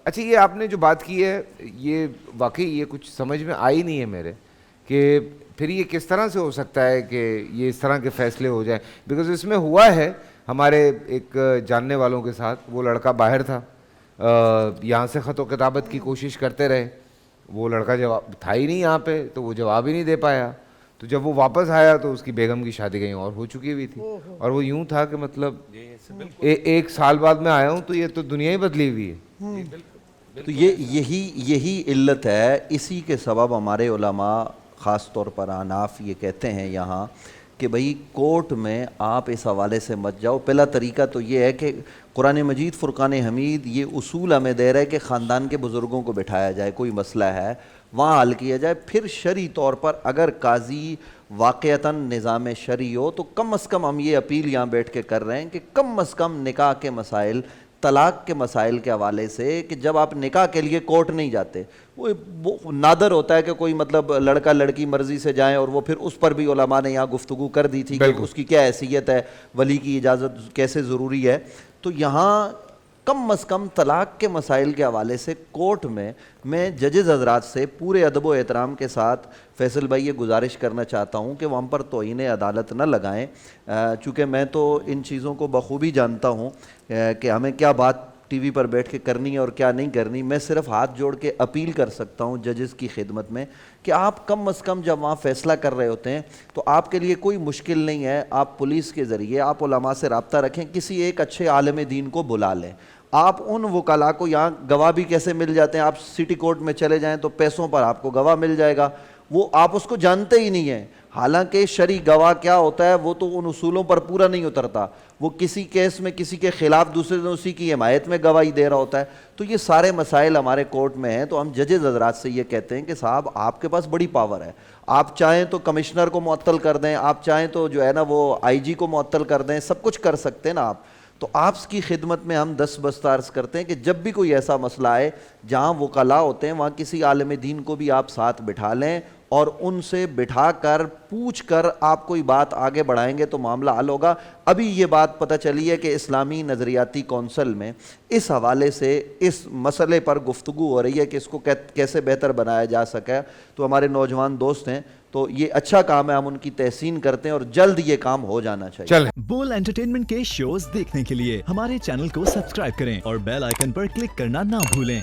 اچھا یہ آپ نے جو بات کی ہے یہ واقعی یہ کچھ سمجھ میں آئی نہیں ہے میرے کہ پھر یہ کس طرح سے ہو سکتا ہے کہ یہ اس طرح کے فیصلے ہو جائیں. بیکاز اس میں ہوا ہے ہمارے ایک جاننے والوں کے ساتھ. وہ لڑکا باہر تھا, یہاں سے خط و کتابت کی کوشش کرتے رہے, وہ لڑکا جواب تھا ہی نہیں یہاں پہ, تو وہ جواب ہی نہیں دے پایا. تو جب وہ واپس آیا تو اس کی بیگم کی شادی کہیں اور ہو چکی ہوئی تھی, اور وہ یوں تھا کہ مطلب ایک سال بعد میں آیا ہوں تو یہ تو دنیا ہی بدلی ہوئی ہے. تو یہی علت ہے. اسی کے سبب ہمارے علماء خاص طور پر احناف یہ کہتے ہیں یہاں کہ بھئی کورٹ میں آپ اس حوالے سے مت جاؤ. پہلا طریقہ تو یہ ہے کہ قرآن مجید فرقان حمید یہ اصول ہمیں دے رہا ہے کہ خاندان کے بزرگوں کو بٹھایا جائے, کوئی مسئلہ ہے وہاں حل کیا جائے. پھر شرعی طور پر اگر قاضی واقعتاً نظام شرعی ہو تو کم از کم ہم یہ اپیل یہاں بیٹھ کے کر رہے ہیں کہ کم از کم نکاح کے مسائل, طلاق کے مسائل کے حوالے سے, کہ جب آپ نکاح کے لیے کورٹ نہیں جاتے, وہ نادر ہوتا ہے کہ کوئی مطلب لڑکا لڑکی مرضی سے جائیں, اور وہ پھر اس پر بھی علماء نے یہاں گفتگو کر دی تھی کہ اس کی کیا حیثیت ہے, ولی کی اجازت کیسے ضروری ہے. تو یہاں کم از کم طلاق کے مسائل کے حوالے سے کورٹ میں ججز حضرات سے پورے ادب و احترام کے ساتھ فیصل بھائی یہ گزارش کرنا چاہتا ہوں کہ وہ ہم پر توہین عدالت نہ لگائیں, چونکہ میں تو ان چیزوں کو بخوبی جانتا ہوں کہ ہمیں کیا بات ٹی وی پر بیٹھ کے کرنی ہے اور کیا نہیں کرنی. میں صرف ہاتھ جوڑ کے اپیل کر سکتا ہوں ججز کی خدمت میں کہ آپ کم از کم جب وہاں فیصلہ کر رہے ہوتے ہیں تو آپ کے لیے کوئی مشکل نہیں ہے, آپ پولیس کے ذریعے آپ علماء سے رابطہ رکھیں, کسی ایک اچھے عالم دین کو بلا لیں. آپ ان وکلاء کو, یہاں گواہ بھی کیسے مل جاتے ہیں, آپ سٹی کورٹ میں چلے جائیں تو پیسوں پر آپ کو گواہ مل جائے گا, وہ آپ اس کو جانتے ہی نہیں ہیں. حالانکہ شرعی گواہ کیا ہوتا ہے وہ تو ان اصولوں پر پورا نہیں اترتا, وہ کسی کیس میں کسی کے خلاف دوسرے دن اسی کی حمایت میں گواہی دے رہا ہوتا ہے. تو یہ سارے مسائل ہمارے کورٹ میں ہیں. تو ہم ججز حضرات سے یہ کہتے ہیں کہ صاحب آپ کے پاس بڑی پاور ہے, آپ چاہیں تو کمشنر کو معطل کر دیں, آپ چاہیں تو جو ہے نا وہ آئی جی کو معطل کر دیں, سب کچھ کر سکتے ہیں نا آپ. تو آپ کی خدمت میں ہم دست عرض کرتے ہیں کہ جب بھی کوئی ایسا مسئلہ آئے جہاں وکلاء ہوتے ہیں وہاں کسی عالم دین کو بھی آپ ساتھ بٹھا لیں, اور ان سے بٹھا کر پوچھ کر آپ کوئی بات آگے بڑھائیں گے تو معاملہ حل ہوگا. ابھی یہ بات پتہ چلی ہے کہ اسلامی نظریاتی کونسل میں اس حوالے سے اس مسئلے پر گفتگو ہو رہی ہے کہ اس کو کیسے بہتر بنایا جا سکے. تو ہمارے نوجوان دوست ہیں, تو یہ اچھا کام ہے, ہم ان کی تحسین کرتے ہیں اور جلد یہ کام ہو جانا چاہیے. بول انٹرٹینمنٹ کے شوز دیکھنے کے لیے ہمارے چینل کو سبسکرائب کریں اور بیل آئیکن پر کلک کرنا نہ بھولیں.